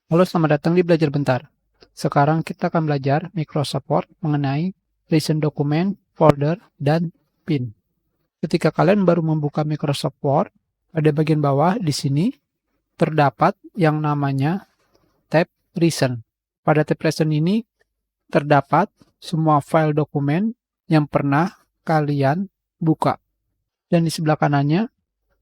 Halo, selamat datang di Belajar Bentar. Sekarang kita akan belajar Microsoft Word mengenai recent document, folder, dan pin. Ketika kalian baru membuka Microsoft Word, pada bagian bawah di sini terdapat yang namanya tab Recent. Pada tab Recent ini terdapat semua file dokumen yang pernah kalian buka. Dan di sebelah kanannya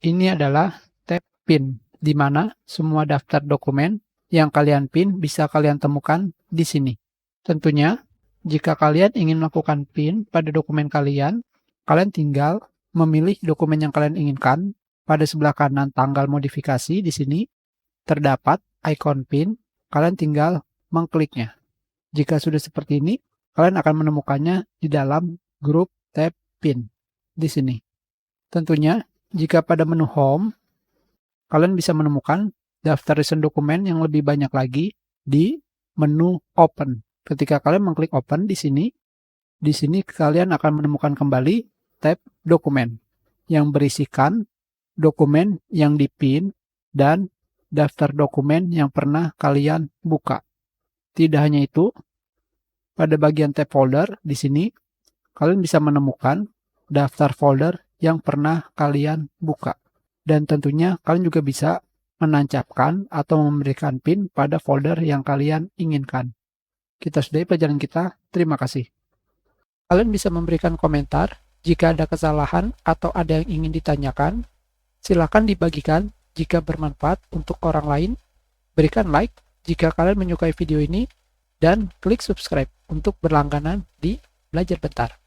ini adalah tab Pin, di mana semua daftar dokumen yang kalian pin bisa kalian temukan di sini. Tentunya, jika kalian ingin melakukan pin pada dokumen kalian, kalian tinggal memilih dokumen yang kalian inginkan. Pada sebelah kanan tanggal modifikasi di sini terdapat icon pin, kalian tinggal mengkliknya. Jika sudah seperti ini, kalian akan menemukannya di dalam grup tab pin di sini. Tentunya, jika pada menu home, kalian bisa menemukan daftar recent dokumen yang lebih banyak lagi di menu open. Ketika kalian mengklik open di sini kalian akan menemukan kembali tab dokumen yang berisikan dokumen yang dipin dan daftar dokumen yang pernah kalian buka. Tidak hanya itu, pada bagian tab folder di sini kalian bisa menemukan daftar folder yang pernah kalian buka. Dan tentunya kalian juga bisa menancapkan atau memberikan pin pada folder yang kalian inginkan. Kita sudahi pelajaran kita. Terima kasih. Kalian bisa memberikan komentar jika ada kesalahan atau ada yang ingin ditanyakan. Silakan dibagikan jika bermanfaat untuk orang lain. Berikan like jika kalian menyukai video ini dan klik subscribe untuk berlangganan di Belajar Bentar.